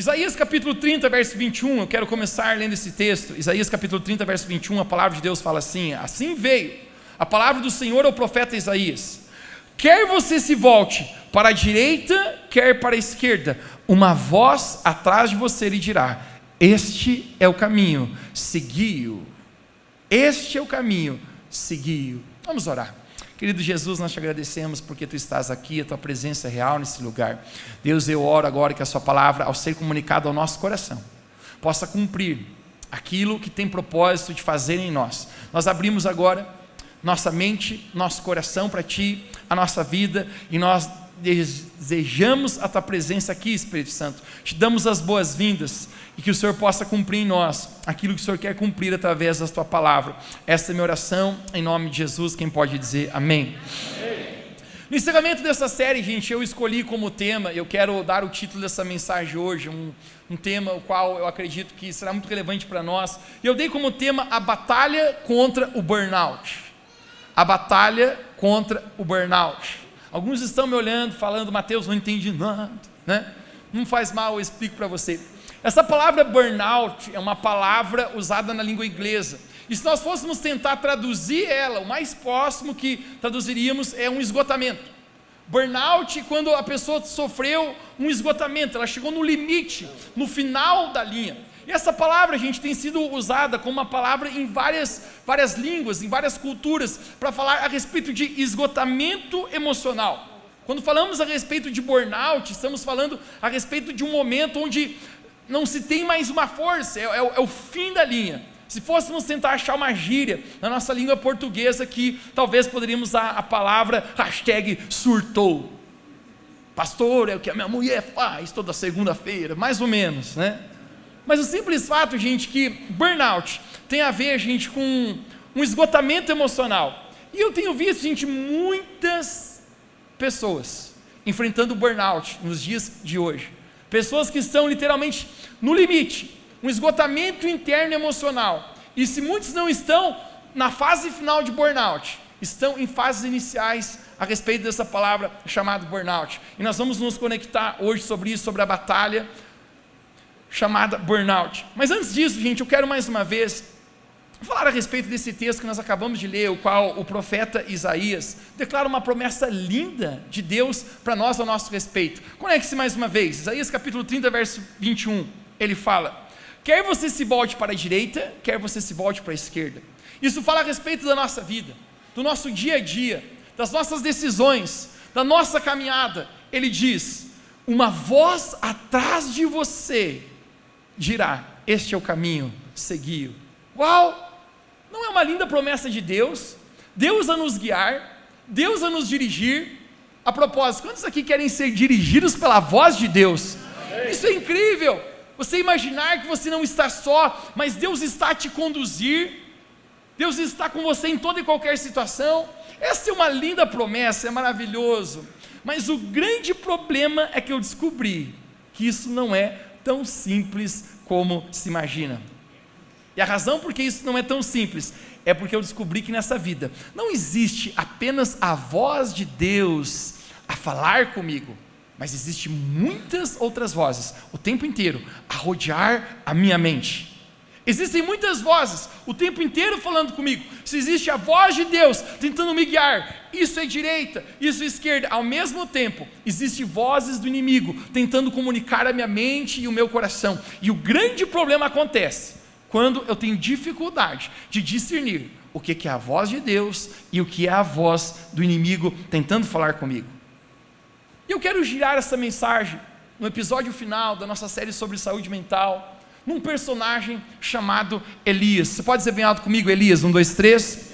Isaías capítulo 30, verso 21, eu quero começar lendo esse texto. Isaías capítulo 30, verso 21, a palavra de Deus fala assim: assim veio a palavra do Senhor ao profeta Isaías: quer você se volte para a direita, quer para a esquerda, uma voz atrás de você lhe dirá: este é o caminho, segui-o. Este é o caminho, segui-o. Vamos orar. Querido Jesus, nós te agradecemos porque Tu estás aqui, a Tua presença é real nesse lugar. Deus, eu oro agora que a Sua palavra, ao ser comunicada ao nosso coração, possa cumprir aquilo que tem propósito de fazer em nós. Nós abrimos agora nossa mente, nosso coração para Ti, a nossa vida, e nós desejamos a Tua presença aqui, Espírito Santo. Te damos as boas-vindas e que o Senhor possa cumprir em nós aquilo que o Senhor quer cumprir através da Tua palavra. Esta é a minha oração, em nome de Jesus. Quem pode dizer amém? Amém. No encerramento dessa série, gente, eu escolhi como tema, eu quero dar o título dessa mensagem hoje, um tema o qual eu acredito que será muito relevante para nós, e eu dei como tema a batalha contra o burnout. A batalha contra o burnout. Alguns estão me olhando, falando: Mateus, não entendi nada, né? Não faz mal, eu explico para você. Essa palavra burnout é uma palavra usada na língua inglesa, e se nós fôssemos tentar traduzir ela, o mais próximo que traduziríamos é um esgotamento. Burnout, quando a pessoa sofreu um esgotamento, ela chegou no limite, no final da linha. E essa palavra, gente, tem sido usada como uma palavra em várias línguas, em várias culturas, para falar a respeito de esgotamento emocional. Quando falamos a respeito de burnout, estamos falando a respeito de um momento onde não se tem mais uma força, é o fim da linha. Se fôssemos tentar achar uma gíria na nossa língua portuguesa, que talvez poderíamos usar a palavra #surtou. Pastor, é o que a minha mulher faz toda segunda-feira, mais ou menos, né? Mas o simples fato, gente, que burnout tem a ver, gente, com um esgotamento emocional. E eu tenho visto, gente, muitas pessoas enfrentando burnout nos dias de hoje. Pessoas que estão literalmente no limite, um esgotamento interno emocional. E se muitos não estão na fase final de burnout, estão em fases iniciais a respeito dessa palavra chamada burnout. E nós vamos nos conectar hoje sobre isso, sobre a batalha chamada burnout. Mas antes disso, gente, eu quero mais uma vez falar a respeito desse texto que nós acabamos de ler, o qual o profeta Isaías declara uma promessa linda de Deus para nós a nosso respeito. Conecte-se mais uma vez. Isaías capítulo 30, verso 21, ele fala: quer você se volte para a direita, quer você se volte para a esquerda. Isso fala a respeito da nossa vida, do nosso dia a dia, das nossas decisões, da nossa caminhada. Ele diz: uma voz atrás de você dirá: este é o caminho, segui-o. Uau! Não é uma linda promessa de Deus? Deus a nos guiar, Deus a nos dirigir. A propósito, quantos aqui querem ser dirigidos pela voz de Deus? Isso é incrível! Você imaginar que você não está só, mas Deus está a te conduzir, Deus está com você em toda e qualquer situação. Essa é uma linda promessa, é maravilhoso. Mas o grande problema é que eu descobri que isso não é tão simples como se imagina. E a razão por que isso não é tão simples é porque eu descobri que nessa vida não existe apenas a voz de Deus a falar comigo, mas existe muitas outras vozes o tempo inteiro a rodear a minha mente. Existem muitas vozes o tempo inteiro falando comigo. Se existe a voz de Deus tentando me guiar, isso é direita, isso é esquerda, ao mesmo tempo existem vozes do inimigo tentando comunicar a minha mente e o meu coração. E o grande problema acontece quando eu tenho dificuldade de discernir o que é a voz de Deus e o que é a voz do inimigo tentando falar comigo. E eu quero girar essa mensagem no episódio final da nossa série sobre saúde mental, num personagem chamado Elias. Você pode dizer bem alto comigo, Elias? 1, 2, 3.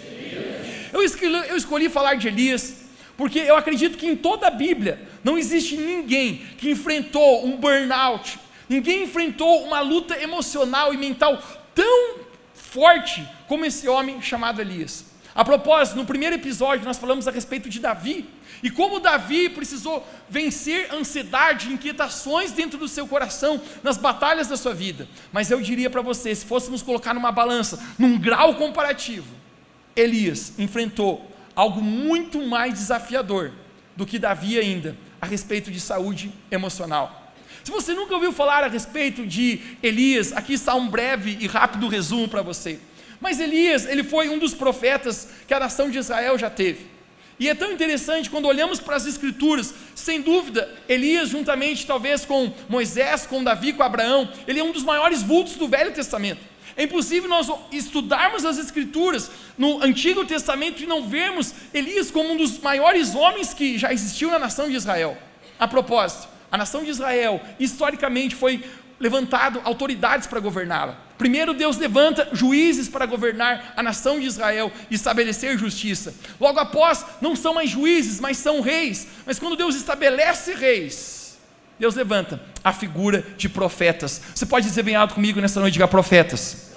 Eu escolhi falar de Elias porque eu acredito que em toda a Bíblia não existe ninguém que enfrentou um burnout, ninguém enfrentou uma luta emocional e mental tão forte como esse homem chamado Elias. A propósito, no primeiro episódio nós falamos a respeito de Davi, e como Davi precisou vencer ansiedade, inquietações dentro do seu coração, nas batalhas da sua vida. Mas eu diria para você, se fôssemos colocar numa balança, num grau comparativo, Elias enfrentou algo muito mais desafiador do que Davi ainda, a respeito de saúde emocional. Se você nunca ouviu falar a respeito de Elias, aqui está um breve e rápido resumo para você. Mas Elias, ele foi um dos profetas que a nação de Israel já teve. E é tão interessante quando olhamos para as escrituras, sem dúvida, Elias juntamente talvez com Moisés, com Davi, com Abraão, ele é um dos maiores vultos do Velho Testamento. É impossível nós estudarmos as escrituras no Antigo Testamento e não vermos Elias como um dos maiores homens que já existiu na nação de Israel. A propósito, a nação de Israel historicamente foi levantado autoridades para governá-la. Primeiro Deus levanta juízes para governar a nação de Israel e estabelecer justiça. Logo após, não são mais juízes, mas são reis. Mas quando Deus estabelece reis, Deus levanta a figura de profetas. Você pode dizer bem alto comigo nessa noite, diga profetas.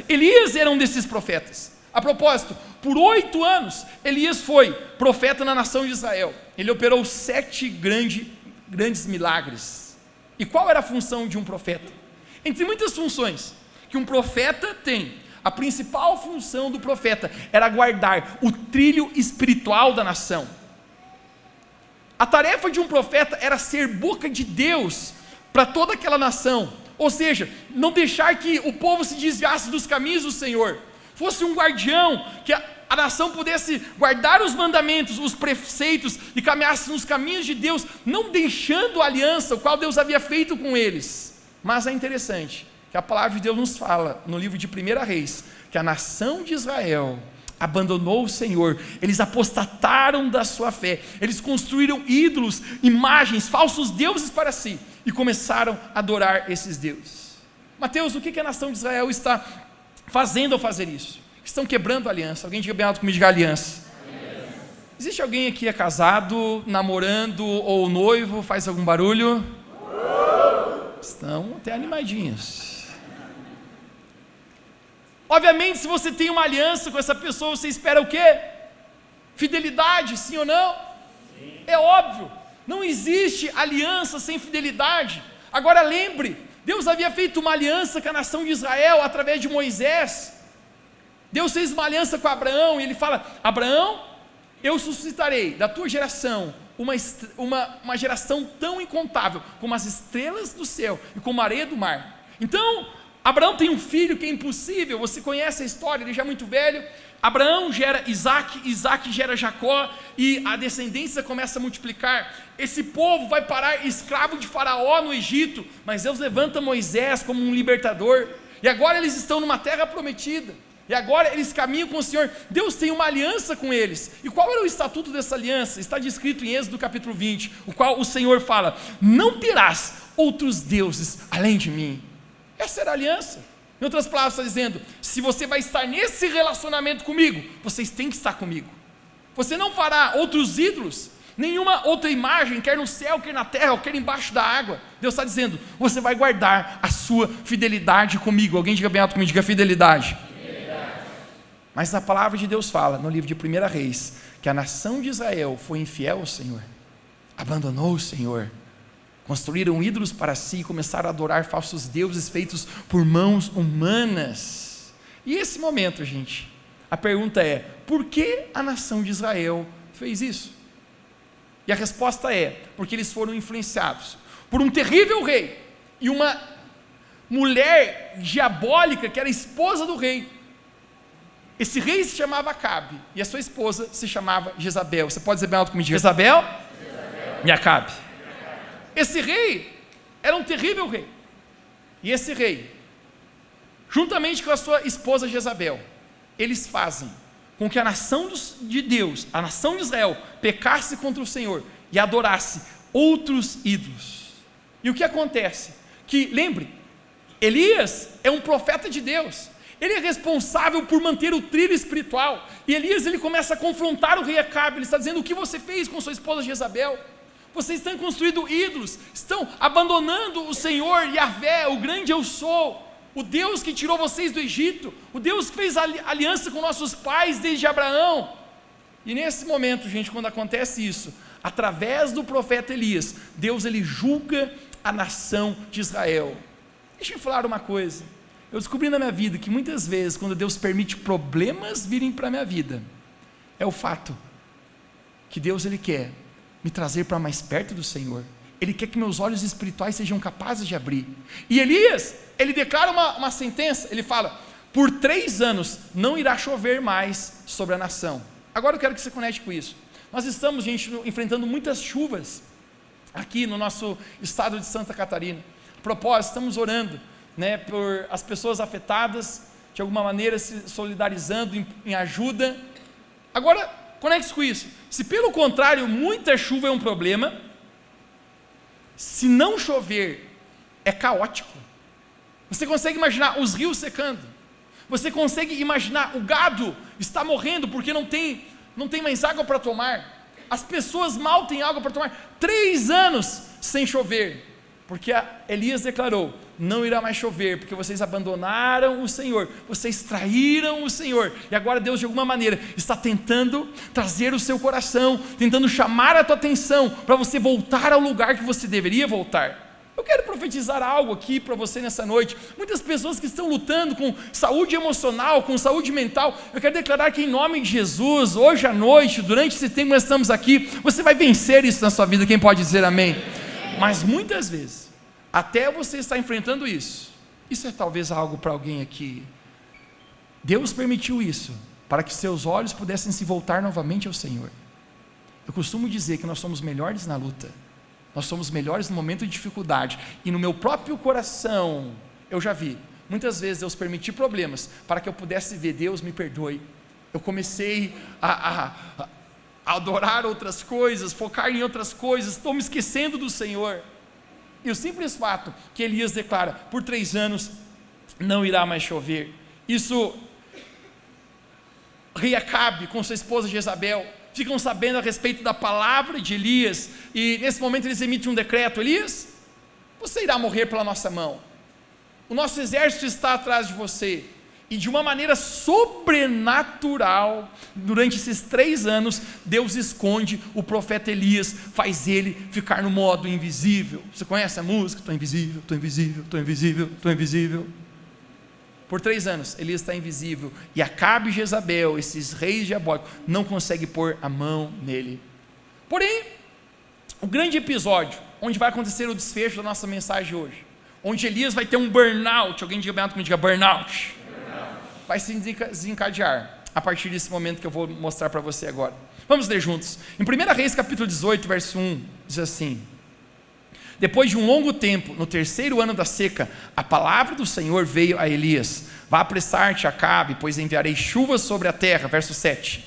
Elias era um desses profetas. A propósito, por 8 anos, Elias foi profeta na nação de Israel. Ele operou 7 grandes milagres. E qual era a função de um profeta? Entre muitas funções que um profeta tem, a principal função do profeta era guardar o trilho espiritual da nação. A tarefa de um profeta era ser boca de Deus para toda aquela nação, ou seja, não deixar que o povo se desviasse dos caminhos do Senhor, fosse um guardião, que a nação pudesse guardar os mandamentos, os preceitos e caminhasse nos caminhos de Deus, não deixando a aliança, o qual Deus havia feito com eles. Mas é interessante que a palavra de Deus nos fala no livro de 1 Reis, que a nação de Israel abandonou o Senhor, eles apostataram da sua fé, eles construíram ídolos, imagens, falsos deuses para si, e começaram a adorar esses deuses. Mateus, o que a nação de Israel está fazendo ao fazer isso? Estão quebrando a aliança. Alguém diga bem alto comigo, diga aliança. Existe alguém aqui é casado, namorando ou noivo, faz algum barulho? Estão até animadinhos. Obviamente, se você tem uma aliança com essa pessoa, você espera o quê? Fidelidade, sim ou não? Sim. É óbvio, não existe aliança sem fidelidade. Agora lembre, Deus havia feito uma aliança com a nação de Israel através de Moisés. Deus fez uma aliança com Abraão e ele fala: Abraão, eu suscitarei da tua geração uma geração tão incontável como as estrelas do céu e como a areia do mar. Então, Abraão tem um filho que é impossível, você conhece a história, ele já é muito velho. Abraão gera Isaac, Isaac gera Jacó e a descendência começa a multiplicar. Esse povo vai parar escravo de Faraó no Egito, mas Deus levanta Moisés como um libertador, e agora eles estão numa terra prometida. E agora eles caminham com o Senhor. Deus tem uma aliança com eles. E qual era o estatuto dessa aliança? Está descrito em Êxodo capítulo 20, o qual o Senhor fala: não terás outros deuses além de mim. Essa era a aliança. Em outras palavras, está dizendo: se você vai estar nesse relacionamento comigo, vocês têm que estar comigo. Você não fará outros ídolos, nenhuma outra imagem, quer no céu, quer na terra, ou quer embaixo da água. Deus está dizendo: você vai guardar a sua fidelidade comigo. Alguém diga bem alto comigo, diga fidelidade. Mas a palavra de Deus fala, no livro de 1 Reis, que a nação de Israel foi infiel ao Senhor, abandonou o Senhor, construíram ídolos para si e começaram a adorar falsos deuses feitos por mãos humanas. E esse momento, gente, a pergunta é: por que a nação de Israel fez isso? E a resposta é: porque eles foram influenciados por um terrível rei e uma mulher diabólica que era esposa do rei. Esse rei se chamava Acabe e a sua esposa se chamava Jezabel. Você pode dizer bem alto comigo: Jezabel e Acabe. Esse rei era um terrível rei. E esse rei, juntamente com a sua esposa Jezabel, eles fazem com que a nação de Deus, a nação de Israel, pecasse contra o Senhor e adorasse outros ídolos. E o que acontece? Que, lembre, Elias é um profeta de Deus. Ele é responsável por manter o trilho espiritual. E Elias, ele começa a confrontar o rei Acabe. Ele está dizendo: o que você fez com sua esposa Jezabel? Vocês estão construindo ídolos, estão abandonando o Senhor Yahvé, o grande eu sou, o Deus que tirou vocês do Egito, o Deus que fez aliança com nossos pais desde Abraão. E nesse momento, gente, quando acontece isso, através do profeta Elias, Deus ele julga a nação de Israel. Deixa eu falar uma coisa. Eu descobri na minha vida que muitas vezes, quando Deus permite problemas virem para a minha vida, é o fato que Deus ele quer me trazer para mais perto do Senhor. Ele quer que meus olhos espirituais sejam capazes de abrir. E Elias, ele declara uma sentença, ele fala: por 3 anos não irá chover mais sobre a nação. Agora eu quero que você conecte com isso. Nós estamos, gente, enfrentando muitas chuvas aqui no nosso estado de Santa Catarina. A propósito, estamos orando, né, por as pessoas afetadas, de alguma maneira se solidarizando em ajuda. Agora, conecte com isso. Se pelo contrário, muita chuva é um problema, se não chover, é caótico. Você consegue imaginar os rios secando? Você consegue imaginar o gado está morrendo porque não tem mais água para tomar? As pessoas mal têm água para tomar. 3 anos sem chover, porque Elias declarou: não irá mais chover, porque vocês abandonaram o Senhor, vocês traíram o Senhor, e agora Deus de alguma maneira está tentando trazer o seu coração, tentando chamar a tua atenção, para você voltar ao lugar que você deveria voltar. Eu quero profetizar algo aqui para você nessa noite. Muitas pessoas que estão lutando com saúde emocional, com saúde mental, eu quero declarar que em nome de Jesus, hoje à noite, durante esse tempo que nós estamos aqui, você vai vencer isso na sua vida. Quem pode dizer amém? Mas muitas vezes, até você estar enfrentando isso é talvez algo para alguém aqui. Deus permitiu isso, para que seus olhos pudessem se voltar novamente ao Senhor. Eu costumo dizer que nós somos melhores na luta, nós somos melhores no momento de dificuldade, e no meu próprio coração, eu já vi, muitas vezes Deus permitiu problemas, para que eu pudesse ver: Deus me perdoe, eu comecei a adorar outras coisas, focar em outras coisas, estou me esquecendo do Senhor. E o simples fato que Elias declara: por 3 anos não irá mais chover. Isso, rei Acabe com sua esposa Jezabel ficam sabendo a respeito da palavra de Elias, e nesse momento eles emitem um decreto: Elias, você irá morrer pela nossa mão, o nosso exército está atrás de você. E de uma maneira sobrenatural, durante esses 3 anos, Deus esconde o profeta Elias, faz ele ficar no modo invisível. Você conhece a música? Estou invisível, estou invisível, estou invisível, estou invisível. Por 3 anos, Elias está invisível, e Acabe e Jezabel, esses reis diabólicos, não conseguem pôr a mão nele. Porém, o grande episódio, onde vai acontecer o desfecho da nossa mensagem hoje, onde Elias vai ter um burnout, alguém diga burnout, vai se desencadear a partir desse momento que eu vou mostrar para você agora. Vamos ler juntos. Em 1 Reis capítulo 18, verso 1, diz assim: depois de um longo tempo, no 3º ano da seca, a palavra do Senhor veio a Elias: vá apressar-te, Acabe, pois enviarei chuvas sobre a terra. Verso 7.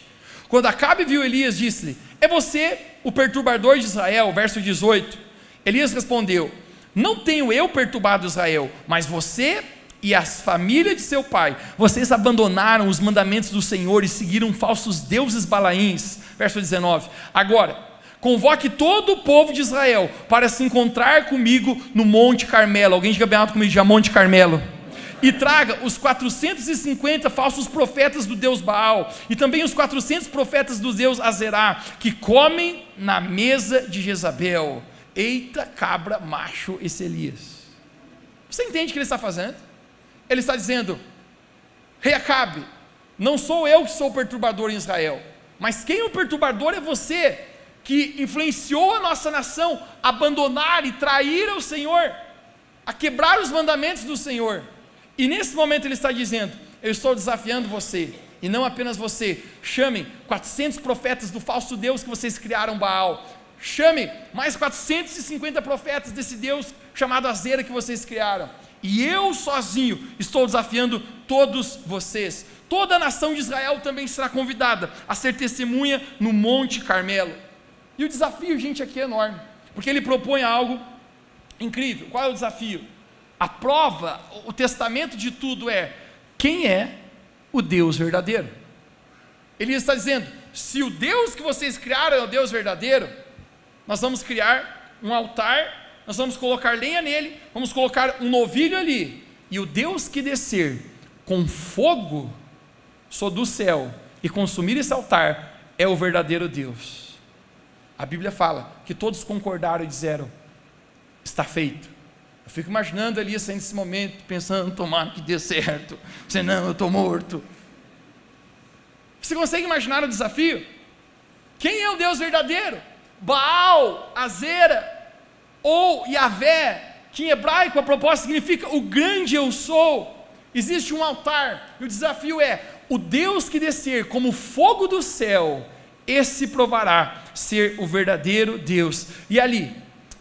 Quando Acabe viu Elias, disse-lhe: é você o perturbador de Israel? Verso 18. Elias respondeu: não tenho eu perturbado Israel, mas você e as famílias de seu pai. Vocês abandonaram os mandamentos do Senhor e seguiram falsos deuses balaíns. Verso 19. Agora, convoque todo o povo de Israel para se encontrar comigo no Monte Carmelo. Alguém diga bem alto comigo, diga Monte Carmelo. E traga os 450 falsos profetas do Deus Baal, e também os 400 profetas do Deus Azerá, que comem na mesa de Jezabel. Eita cabra macho esse Elias. Você entende o que ele está fazendo? Ele está dizendo: rei Acabe, não sou eu que sou o perturbador em Israel, mas quem é o perturbador é você, que influenciou a nossa nação a abandonar e trair ao Senhor, a quebrar os mandamentos do Senhor. E nesse momento ele está dizendo: eu estou desafiando você, e não apenas você. Chamem 400 profetas do falso Deus que vocês criaram, Baal. Chame mais 450 profetas desse Deus chamado Azera que vocês criaram. E eu sozinho estou desafiando todos vocês. Toda a nação de Israel também será convidada a ser testemunha no Monte Carmelo. E o desafio, gente, aqui é enorme, porque ele propõe algo incrível. Qual é o desafio? A prova, o testamento de tudo é: quem é o Deus verdadeiro? Ele está dizendo: se o Deus que vocês criaram é o Deus verdadeiro, nós vamos criar um altar, nós vamos colocar lenha nele, vamos colocar um novilho ali, e o Deus que descer com fogo do céu e consumir esse altar é o verdadeiro Deus. A Bíblia fala que todos concordaram e disseram: está feito. Eu fico imaginando Elias saindo nesse momento, pensando: tomara que dê certo, senão eu estou morto. Você consegue imaginar o desafio? Quem é o Deus verdadeiro? Baal, Azera, ou Yahvé, que em hebraico a proposta significa o grande eu sou. Existe um altar, e o desafio é: o Deus que descer como fogo do céu, esse provará ser o verdadeiro Deus. E ali,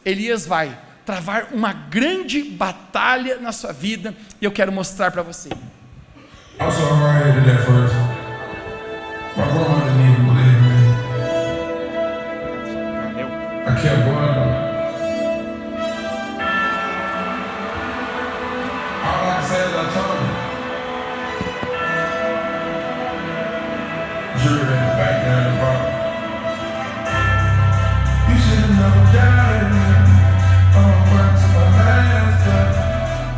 Elias vai travar uma grande batalha na sua vida, e eu quero mostrar para você. I'm so hard headed at first. My grandma didn't even believe me. I kept going. All I can say is I told you. Jury in the back down the bar. You should have never doubted me. I'm a work to my master.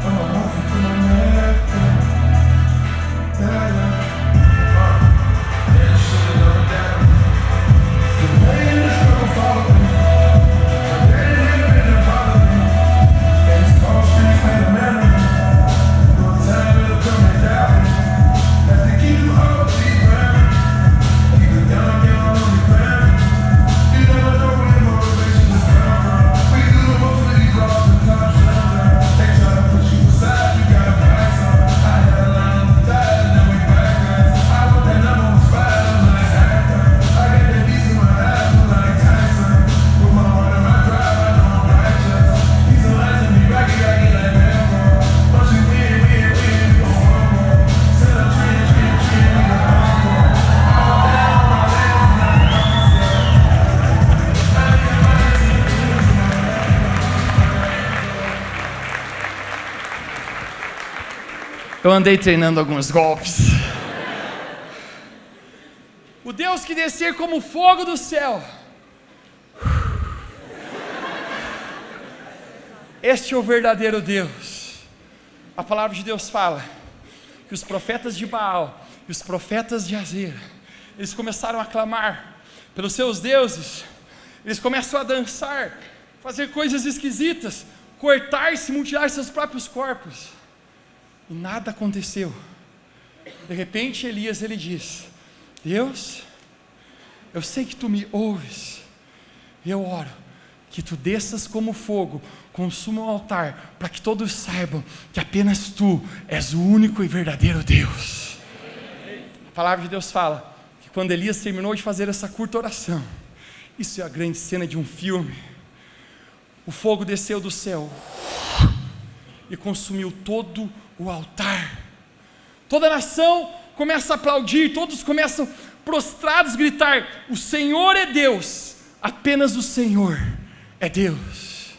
I'm a hustle to my master. Eu andei treinando alguns golpes. O Deus que descer como fogo do céu. Este é o verdadeiro Deus. A palavra de Deus fala que os profetas de Baal e os profetas de Azera, eles começaram a clamar pelos seus deuses. Eles começam a dançar, fazer coisas esquisitas, cortar-se, mutilar seus próprios corpos. E nada aconteceu. De repente Elias, ele diz: Deus, eu sei que tu me ouves, e eu oro que tu desças como fogo, consuma o altar, para que todos saibam que apenas tu és o único e verdadeiro Deus. A palavra de Deus fala que quando Elias terminou de fazer essa curta oração, isso é a grande cena de um filme, o fogo desceu do céu e consumiu todo o altar. Toda a nação começa a aplaudir, todos começam prostrados a gritar: o Senhor é Deus, apenas o Senhor é Deus.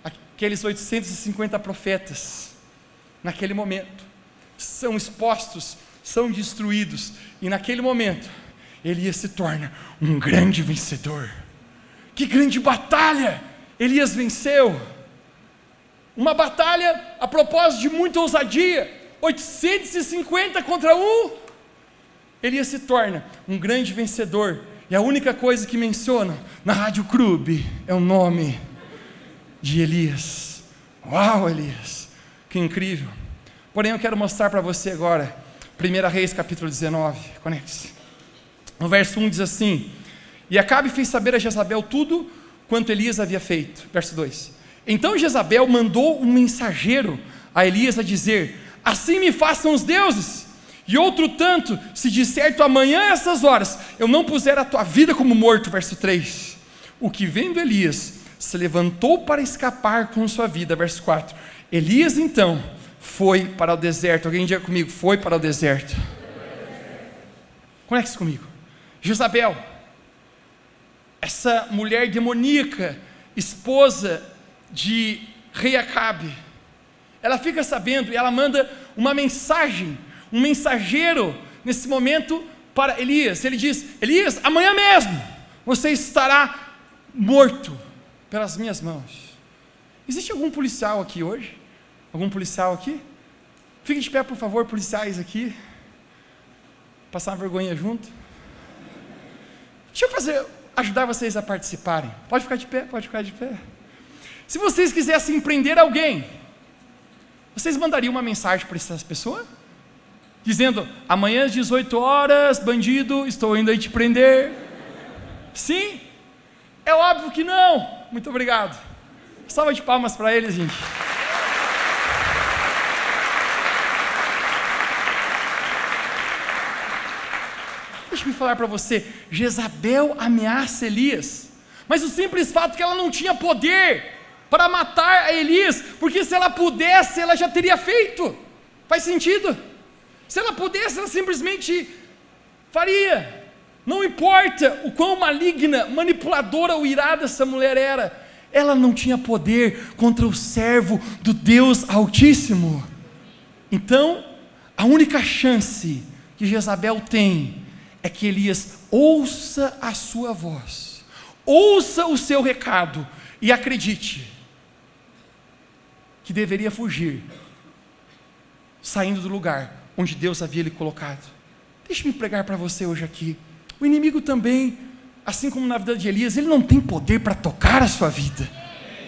Aqueles 850 profetas, naquele momento, são expostos, são destruídos, e naquele momento, Elias se torna um grande vencedor. Que grande batalha Elias venceu! Uma batalha a propósito de muita ousadia, 850 contra 1. Elias se torna um grande vencedor, e a única coisa que mencionam na Rádio Clube é o nome de Elias. Uau, Elias, que incrível! Porém eu quero mostrar para você agora 1 Reis capítulo 19, conecte-se. No verso 1 diz assim: e Acabe fez saber a Jezabel tudo quanto Elias havia feito. Verso 2: então Jezabel mandou um mensageiro a Elias a dizer: assim me façam os deuses, e outro tanto, se de certo amanhã a essas horas eu não puser a tua vida como morto. Verso 3: o que vendo Elias se levantou para escapar com sua vida. Verso 4: Elias então foi para o deserto. Alguém diga comigo: foi para o deserto. Conecte-se comigo. Jezabel, essa mulher demoníaca, esposa de rei Acabe, ela fica sabendo e ela manda uma mensagem, um mensageiro nesse momento para Elias. Ele diz: Elias, amanhã mesmo você estará morto pelas minhas mãos. Existe algum policial aqui hoje? Algum policial aqui? Fique de pé, por favor, policiais aqui. Passar uma vergonha junto. Deixa eu ajudar vocês a participarem. Pode ficar de pé, pode ficar de pé. Se vocês quisessem prender alguém, vocês mandariam uma mensagem para essa pessoa? Dizendo: amanhã às 18 horas, bandido, estou indo aí te prender. Sim? É óbvio que não. Muito obrigado. Salva de palmas para eles, gente. Deixa eu falar para você, Jezabel ameaça Elias, mas o simples fato que ela não tinha poder para matar a Elias, porque se ela pudesse, ela já teria feito. Faz sentido? Se ela pudesse, ela simplesmente faria. Não importa o quão maligna, manipuladora ou irada essa mulher era, ela não tinha poder contra o servo do Deus Altíssimo. Então, a única chance que Jezabel tem é que Elias ouça a sua voz, ouça o seu recado e acredite que deveria fugir, saindo do lugar onde Deus havia lhe colocado. Deixe-me pregar para você hoje aqui. O inimigo também, assim como na vida de Elias, ele não tem poder para tocar a sua vida.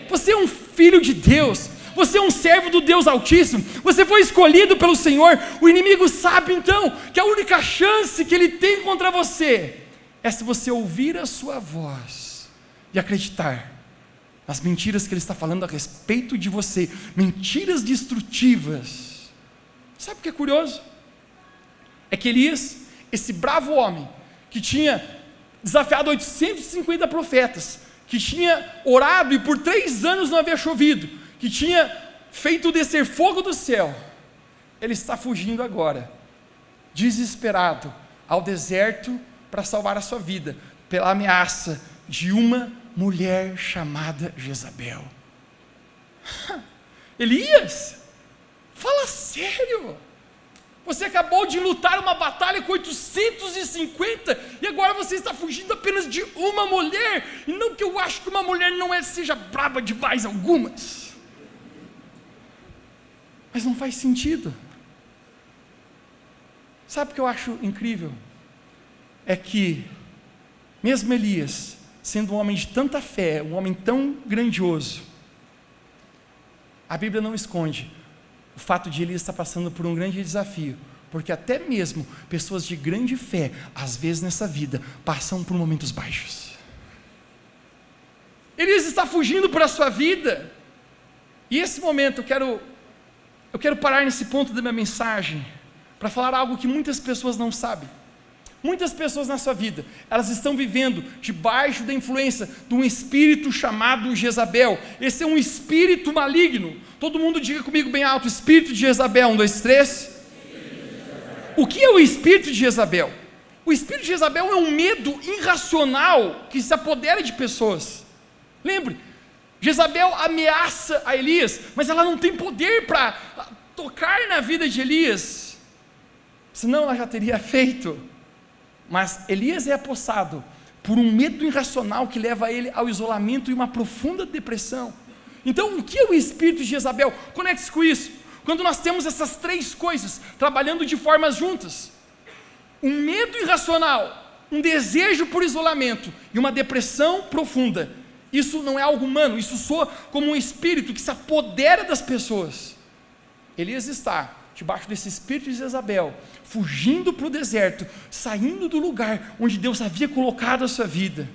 Você é um filho de Deus, você é um servo do Deus Altíssimo, você foi escolhido pelo Senhor. O inimigo sabe então que a única chance que ele tem contra você é se você ouvir a sua voz e acreditar nas mentiras que ele está falando a respeito de você, mentiras destrutivas. Sabe o que é curioso? É que Elias, esse bravo homem, que tinha desafiado 850 profetas, que tinha orado e por 3 anos não havia chovido, que tinha feito descer fogo do céu, ele está fugindo agora, desesperado, ao deserto para salvar a sua vida, pela ameaça de uma mulher chamada Jezabel. Elias, fala sério, você acabou de lutar uma batalha com 850 e agora você está fugindo apenas de uma mulher, e não que eu acho que uma mulher não seja braba demais algumas, mas não faz sentido. Sabe o que eu acho incrível? É que mesmo Elias, sendo um homem de tanta fé, um homem tão grandioso, a Bíblia não esconde o fato de Elias estar passando por um grande desafio, porque até mesmo pessoas de grande fé, às vezes nessa vida, passam por momentos baixos. Elias está fugindo para a sua vida, e esse momento eu quero parar nesse ponto da minha mensagem, para falar algo que muitas pessoas não sabem. Muitas pessoas na sua vida, elas estão vivendo debaixo da influência de um espírito chamado Jezabel. Esse é um espírito maligno. Todo mundo diga comigo bem alto: espírito de Jezabel. 1, 2, 3. O que é o espírito de Jezabel? O espírito de Jezabel é um medo irracional que se apodera de pessoas. Lembre, Jezabel ameaça a Elias, mas ela não tem poder para tocar na vida de Elias, senão ela já teria feito. Mas Elias é apossado por um medo irracional que leva ele ao isolamento e uma profunda depressão. Então, o que é o espírito de Jezabel? Conecte-se com isso. Quando nós temos essas 3 coisas trabalhando de formas juntas: um medo irracional, um desejo por isolamento e uma depressão profunda, isso não é algo humano, isso soa como um espírito que se apodera das pessoas. Elias está debaixo desse espírito de Jezabel, fugindo para o deserto, saindo do lugar onde Deus havia colocado a sua vida.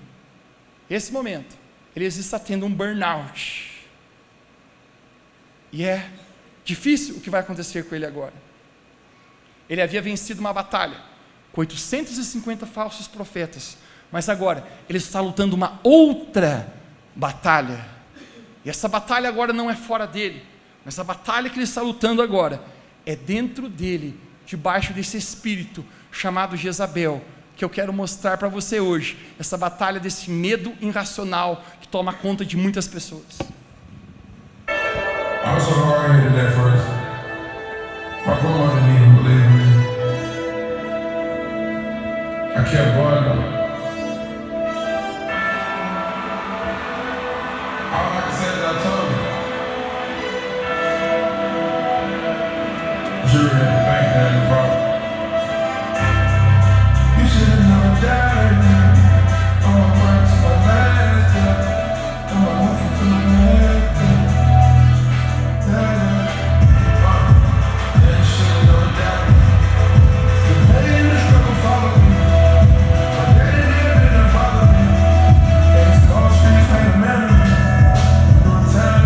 Esse momento, Elias está tendo um burnout, e é difícil o que vai acontecer com ele agora. Ele havia vencido uma batalha com 850 falsos profetas, mas agora ele está lutando uma outra batalha, e essa batalha agora não é fora dele, mas a batalha que ele está lutando agora é dentro dele, debaixo desse espírito chamado Jezabel, que eu quero mostrar para você hoje, essa batalha desse medo irracional que toma conta de muitas pessoas. I was so hard-headed at first. My grandmother didn't even believe me. I kept going though. All I can say is I told you. Jury had to bank down the problem. You should have never died. Oh, I went to my last breath. Oh, I went to my last breath. Time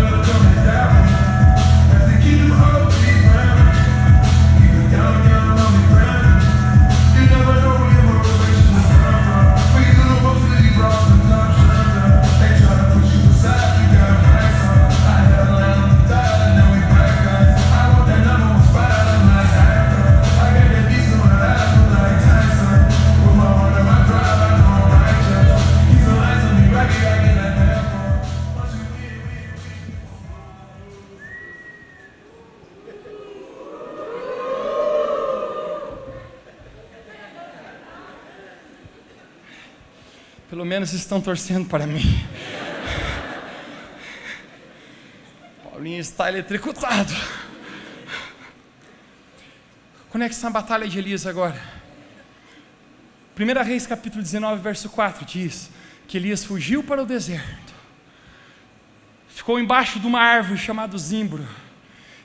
Pelo menos estão torcendo para mim. Paulinho está eletrocutado. Conecta a batalha de Elias agora. 1 Reis capítulo 19, verso 4 diz que Elias fugiu para o deserto, ficou embaixo de uma árvore chamada zimbro.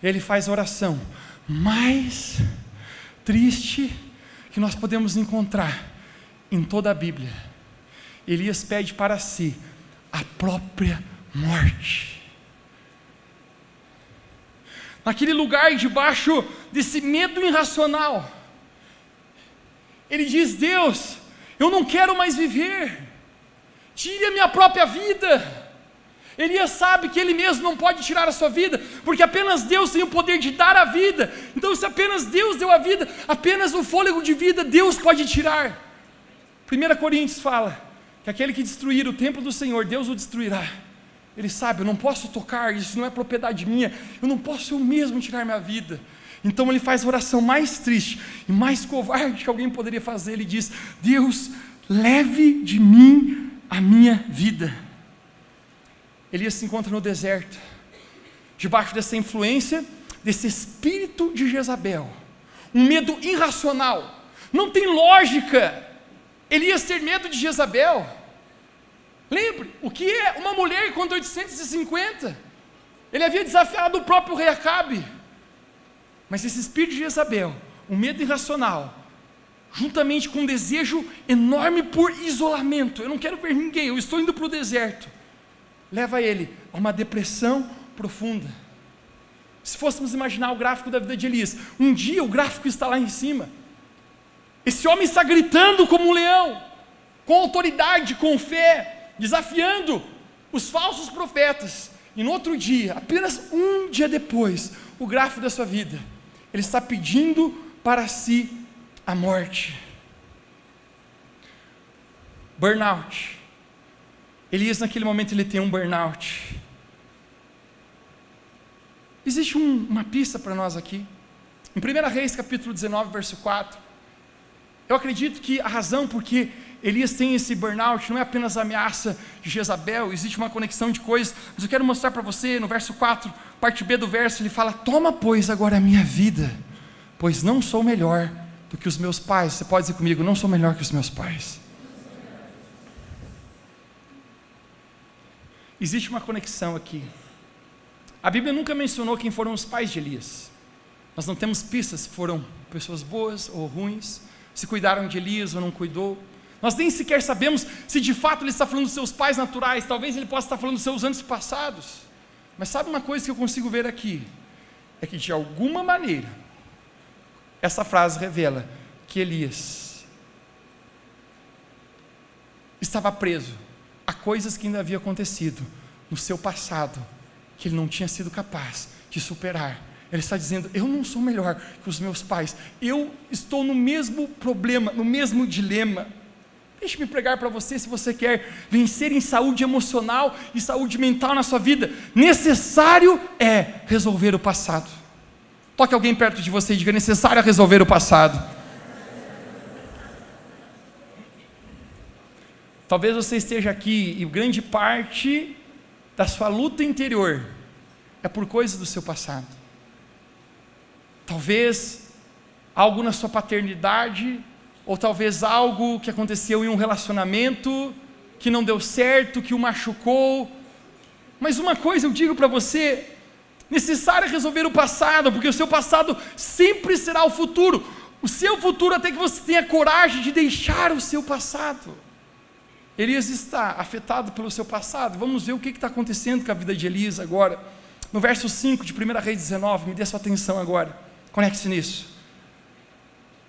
Ele faz a oração mais triste que nós podemos encontrar em toda a Bíblia. Elias pede para si a própria morte. Naquele lugar debaixo desse medo irracional, ele diz: Deus, eu não quero mais viver, tire a minha própria vida. Elias sabe que ele mesmo não pode tirar a sua vida, porque apenas Deus tem o poder de dar a vida. Então, se apenas Deus deu a vida, apenas o fôlego de vida Deus pode tirar. 1 Coríntios fala que aquele que destruir o templo do Senhor, Deus o destruirá. Ele sabe, eu não posso tocar, isso não é propriedade minha, eu não posso eu mesmo tirar minha vida. Então ele faz a oração mais triste e mais covarde que alguém poderia fazer. Ele diz: Deus, leve de mim a minha vida. Elias se encontra no deserto, debaixo dessa influência, desse espírito de Jezabel, um medo irracional. Não tem lógica Elias ter medo de Jezabel. Lembre, o que é uma mulher contra 850? Ele havia desafiado o próprio rei Acabe. Mas esse espírito de Jezabel, um medo irracional, juntamente com um desejo enorme por isolamento, eu não quero ver ninguém, eu estou indo para o deserto, leva ele a uma depressão profunda. Se fôssemos imaginar o gráfico da vida de Elias, um dia o gráfico está lá em cima, esse homem está gritando como um leão, com autoridade, com fé, desafiando os falsos profetas, e no outro dia, apenas um dia depois, o gráfico da sua vida, ele está pedindo para si a morte. Burnout. Elias naquele momento ele tem um burnout. Existe uma pista para nós aqui, em 1 Reis capítulo 19, verso 4, eu acredito que a razão porque Elias tem esse burnout não é apenas a ameaça de Jezabel, existe uma conexão de coisas, mas eu quero mostrar para você, no verso 4, parte B do verso, ele fala: toma pois agora a minha vida, pois não sou melhor do que os meus pais. Você pode dizer comigo: não sou melhor que os meus pais. Existe uma conexão aqui. A Bíblia nunca mencionou quem foram os pais de Elias, nós não temos pistas se foram pessoas boas ou ruins, se cuidaram de Elias ou não cuidou. Nós nem sequer sabemos se de fato ele está falando dos seus pais naturais, talvez ele possa estar falando dos seus antepassados. Mas sabe uma coisa que eu consigo ver aqui? É que de alguma maneira, essa frase revela que Elias estava preso a coisas que ainda haviam acontecido no seu passado, que ele não tinha sido capaz de superar. Ele está dizendo: eu não sou melhor que os meus pais, eu estou no mesmo problema, no mesmo dilema. Deixe-me pregar para você, se você quer vencer em saúde emocional e saúde mental na sua vida, necessário é resolver o passado. Toque alguém perto de você e diga: necessário é resolver o passado. Talvez você esteja aqui e grande parte da sua luta interior é por coisas do seu passado. Talvez algo na sua paternidade, ou talvez algo que aconteceu em um relacionamento que não deu certo, que o machucou. Mas uma coisa eu digo para você: necessário é resolver o passado, porque o seu passado sempre será o futuro. O seu futuro até que você tenha coragem de deixar o seu passado. Elias está afetado pelo seu passado. Vamos ver o que está acontecendo com a vida de Elias agora. No verso 5 de 1 Reis 19, me dê sua atenção agora, conecte-se nisso.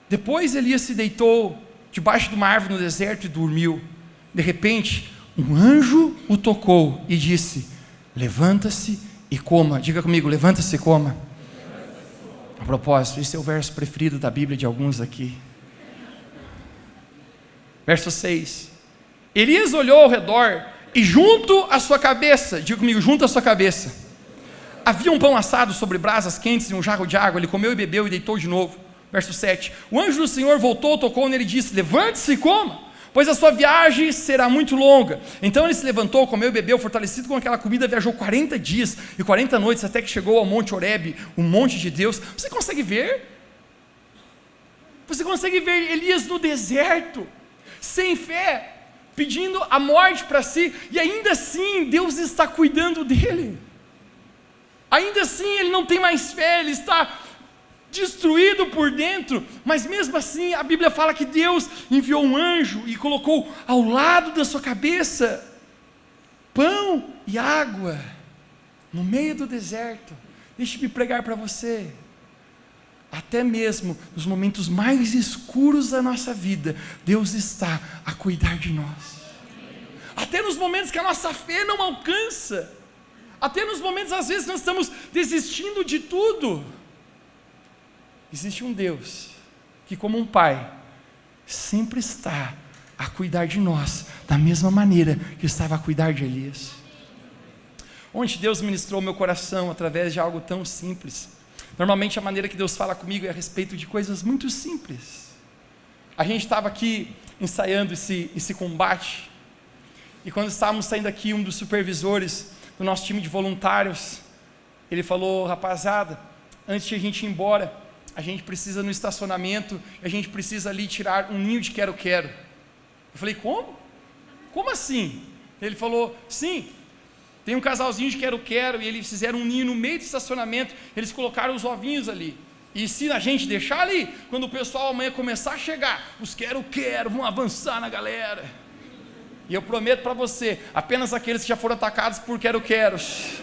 Depois Elias se deitou debaixo de uma árvore no deserto e dormiu. De repente, um anjo o tocou e disse: levanta-se e coma. Diga comigo: levanta-se e coma. A propósito, esse é o verso preferido da Bíblia de alguns aqui. Verso 6. Elias olhou ao redor e junto à sua cabeça, diga comigo: junto à sua cabeça, havia um pão assado sobre brasas quentes e um jarro de água. Ele comeu e bebeu e deitou de novo. Verso 7, o anjo do Senhor voltou, tocou nele e disse: levante-se e coma, pois a sua viagem será muito longa. Então ele se levantou, comeu e bebeu, fortalecido com aquela comida, viajou 40 dias e 40 noites, até que chegou ao Monte Horebe, o monte de Deus. Você consegue ver? Você consegue ver Elias no deserto, sem fé, pedindo a morte para si, e ainda assim Deus está cuidando dele. Ainda assim ele não tem mais fé, ele está destruído por dentro, mas mesmo assim a Bíblia fala que Deus enviou um anjo e colocou ao lado da sua cabeça pão e água, no meio do deserto. Deixe-me pregar para você, até mesmo nos momentos mais escuros da nossa vida, Deus está a cuidar de nós, até nos momentos que a nossa fé não alcança, até nos momentos às vezes nós estamos desistindo de tudo. Existe um Deus que, como um pai, sempre está a cuidar de nós, da mesma maneira que estava a cuidar de Elias. Onde Deus ministrou meu coração através de algo tão simples. Normalmente a maneira que Deus fala comigo é a respeito de coisas muito simples. A gente estava aqui ensaiando esse combate, e quando estávamos saindo aqui, um dos supervisores do nosso time de voluntários, ele falou: rapaziada, antes de a gente ir embora, a gente precisa no estacionamento, a gente precisa ali tirar um ninho de quero-quero. Eu falei: como? Como assim? Ele falou: sim, tem um casalzinho de quero-quero, e eles fizeram um ninho no meio do estacionamento, eles colocaram os ovinhos ali, e se a gente deixar ali, quando o pessoal amanhã começar a chegar, os quero-quero vão avançar na galera, e eu prometo para você, apenas aqueles que já foram atacados por quero-queros,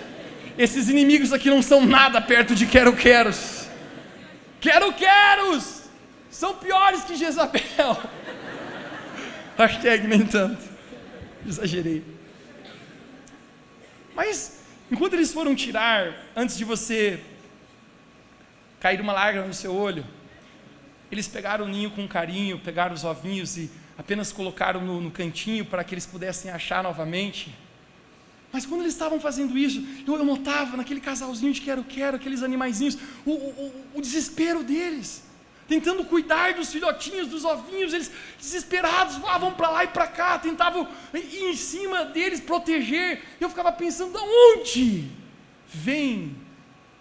esses inimigos aqui não são nada perto de quero-queros. Quero-queros são piores que Jezabel. Hashtag nem tanto, exagerei. Mas enquanto eles foram tirar, antes de você cair uma lágrima no seu olho, eles pegaram o ninho com carinho, pegaram os ovinhos e apenas colocaram no cantinho para que eles pudessem achar novamente. Mas quando eles estavam fazendo isso, eu notava naquele casalzinho de quero-quero, aqueles animaizinhos, o desespero deles, tentando cuidar dos filhotinhos, dos ovinhos, eles desesperados, vão para lá e para cá, tentavam ir em cima deles, proteger. Eu ficava pensando, de onde vem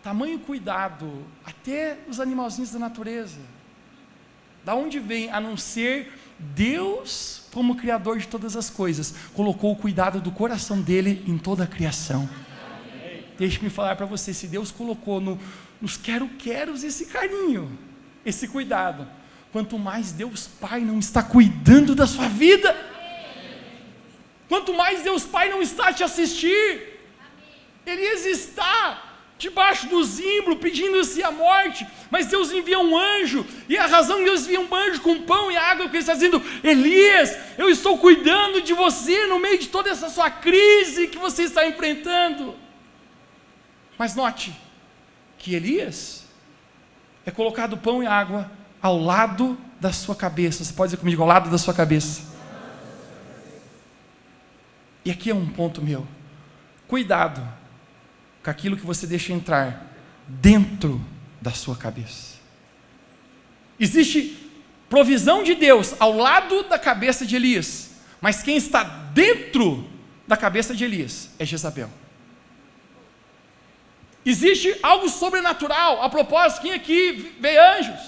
tamanho cuidado até os animalzinhos da natureza? Da onde vem, a não ser Deus, como Criador de todas as coisas, colocou o cuidado do coração dele em toda a criação. Deixe-me falar para você, se Deus colocou nos quero-queros esse carinho, esse cuidado, quanto mais Deus Pai não está cuidando da sua vida, quanto mais Deus Pai não está a te assistir. Elias está debaixo do zimbro, pedindo-se a morte, mas Deus envia um anjo, e a razão que Deus envia um anjo com pão e água, porque Ele está dizendo: Elias, eu estou cuidando de você, no meio de toda essa sua crise que você está enfrentando. Mas note, que Elias é colocado pão e água ao lado da sua cabeça. Você pode dizer comigo, ao lado da sua cabeça. E aqui é um ponto meu, cuidado com aquilo que você deixa entrar dentro da sua cabeça. Existe provisão de Deus ao lado da cabeça de Elias, mas quem está dentro da cabeça de Elias é Jezabel. Existe algo sobrenatural. A propósito, quem aqui vê anjos?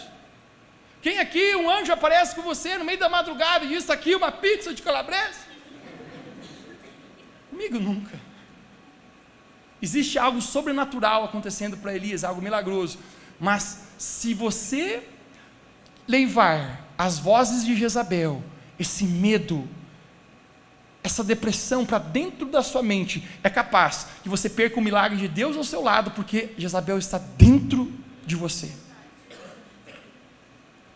Quem aqui, um anjo aparece com você no meio da madrugada e diz: está aqui uma pizza de calabresa? Comigo nunca. Existe algo sobrenatural acontecendo para Elias, algo milagroso, mas se você levar as vozes de Jezabel, esse medo, essa depressão para dentro da sua mente, é capaz que você perca o milagre de Deus ao seu lado, porque Jezabel está dentro de você.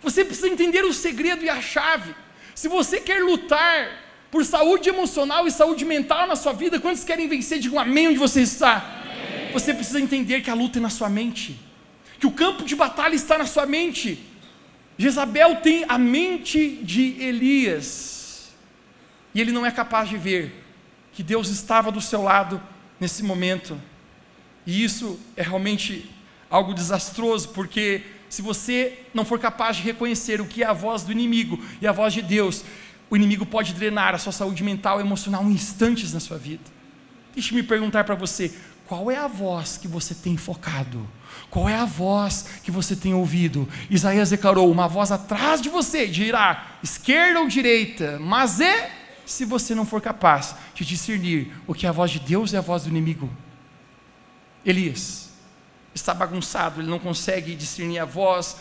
Você precisa entender o segredo e a chave. Se você quer lutar por saúde emocional e saúde mental na sua vida, quantos querem vencer? Digam amém onde você está. Amém. Você precisa entender que a luta é na sua mente, que o campo de batalha está na sua mente. Jezabel tem a mente de Elias, e ele não é capaz de ver que Deus estava do seu lado nesse momento, e isso é realmente algo desastroso, porque se você não for capaz de reconhecer o que é a voz do inimigo e a voz de Deus, o inimigo pode drenar a sua saúde mental e emocional em instantes na sua vida. Deixe-me perguntar para você, qual é a voz que você tem focado? Qual é a voz que você tem ouvido? Isaías declarou, uma voz atrás de você dirá, esquerda ou direita, mas se você não for capaz de discernir o que é a voz de Deus e a voz do inimigo. Elias está bagunçado, ele não consegue discernir a voz.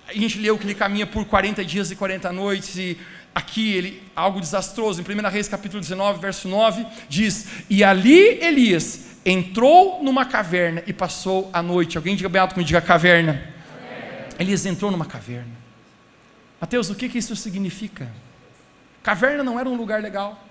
A gente leu que ele caminha por 40 dias e 40 noites, e aqui algo desastroso. Em 1 Reis capítulo 19, verso 9, diz, e ali Elias entrou numa caverna e passou a noite. Alguém diga bem alto comigo, diga caverna. Elias entrou numa caverna. Mateus, o que isso significa? Caverna não era um lugar legal.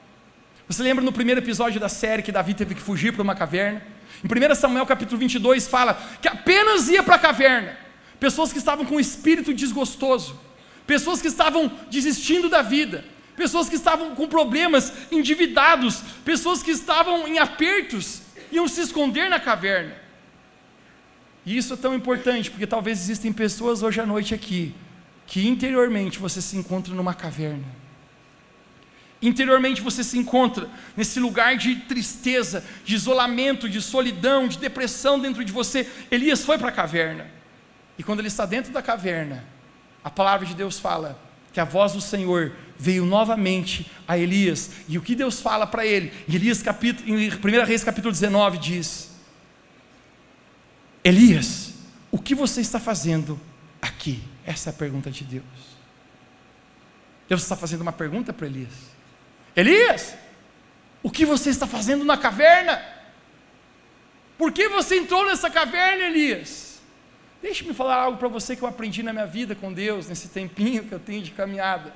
Você lembra no primeiro episódio da série que Davi teve que fugir para uma caverna? Em 1 Samuel capítulo 22 fala que apenas ia para a caverna pessoas que estavam com um espírito desgostoso, pessoas que estavam desistindo da vida, pessoas que estavam com problemas, endividados, pessoas que estavam em apertos, iam se esconder na caverna. E isso é tão importante, porque talvez existem pessoas hoje à noite aqui, que interiormente você se encontra numa caverna. Interiormente você se encontra nesse lugar de tristeza, de isolamento, de solidão, de depressão dentro de você. Elias foi para a caverna, e quando ele está dentro da caverna, a palavra de Deus fala que a voz do Senhor veio novamente a Elias, e o que Deus fala para ele, em 1 Reis capítulo 19 diz, Elias, o que você está fazendo aqui? Essa é a pergunta de Deus. Deus está fazendo uma pergunta para Elias. Elias, o que você está fazendo na caverna? Por que você entrou nessa caverna, Elias? Deixe-me falar algo para você que eu aprendi na minha vida com Deus, nesse tempinho que eu tenho de caminhada.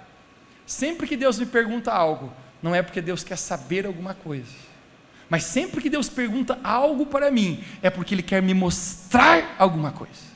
Sempre que Deus me pergunta algo, não é porque Deus quer saber alguma coisa, mas sempre que Deus pergunta algo para mim, é porque Ele quer me mostrar alguma coisa.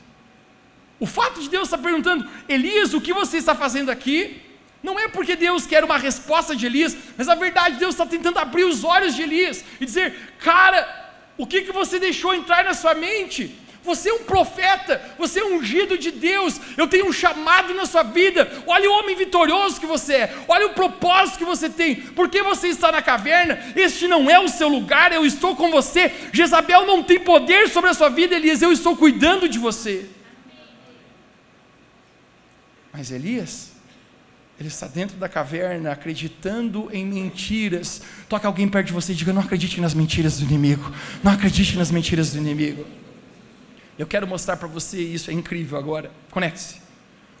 O fato de Deus estar perguntando, Elias, o que você está fazendo aqui? Não é porque Deus quer uma resposta de Elias, mas na verdade Deus está tentando abrir os olhos de Elias e dizer, cara, o que você deixou entrar na sua mente? Você é um profeta, você é um ungido de Deus, eu tenho um chamado na sua vida, olha o homem vitorioso que você é, olha o propósito que você tem, por que você está na caverna? Este não é o seu lugar, eu estou com você, Jezabel não tem poder sobre a sua vida, Elias, eu estou cuidando de você. Mas Elias, ele está dentro da caverna, acreditando em mentiras. Toque alguém perto de você e diga, não acredite nas mentiras do inimigo, não acredite nas mentiras do inimigo. Eu quero mostrar para você, isso é incrível agora, conecte-se,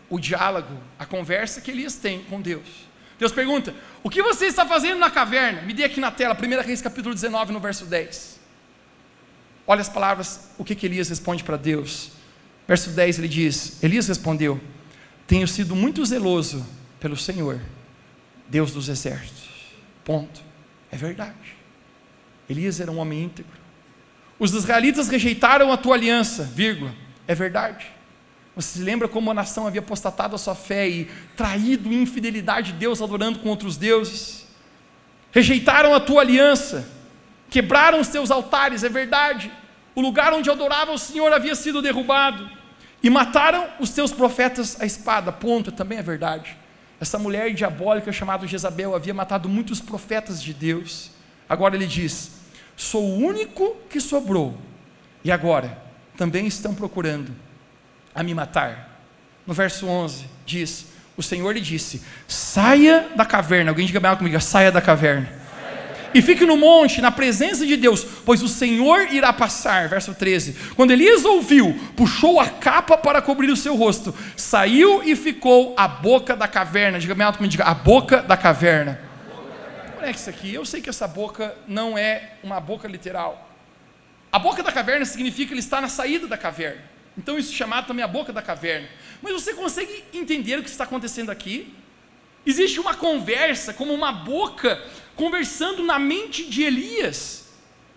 o diálogo, a conversa que Elias tem com Deus. Deus pergunta, o que você está fazendo na caverna? Me dê aqui na tela, 1 Reis capítulo 19, no verso 10. Olha as palavras, o que Elias responde para Deus. Verso 10 ele diz, Elias respondeu, tenho sido muito zeloso pelo Senhor, Deus dos exércitos. Ponto. É verdade. Elias era um homem íntegro. Os israelitas rejeitaram a tua aliança, vírgula. É verdade. Você se lembra como a nação havia apostatado a sua fé e traído infidelidade de Deus, adorando com outros deuses? Rejeitaram a tua aliança, quebraram os teus altares, é verdade. O lugar onde adorava o Senhor havia sido derrubado, e mataram os teus profetas à espada, ponto, também é verdade. Essa mulher diabólica chamada Jezabel havia matado muitos profetas de Deus. Agora ele diz, sou o único que sobrou, e agora também estão procurando a me matar. No verso 11 diz, o Senhor lhe disse, saia da caverna, alguém diga bem comigo, saia da caverna, e fique no monte, na presença de Deus, pois o Senhor irá passar. Verso 13, quando Elias ouviu, puxou a capa para cobrir o seu rosto, saiu e ficou à boca da caverna. Diga bem alto comigo, diga, a boca da caverna. Olha isso aqui, eu sei que essa boca não é uma boca literal. A boca da caverna significa que ele está na saída da caverna, então isso é chamado também a boca da caverna. Mas você consegue entender o que está acontecendo aqui? Existe uma conversa, como uma boca conversando na mente de Elias.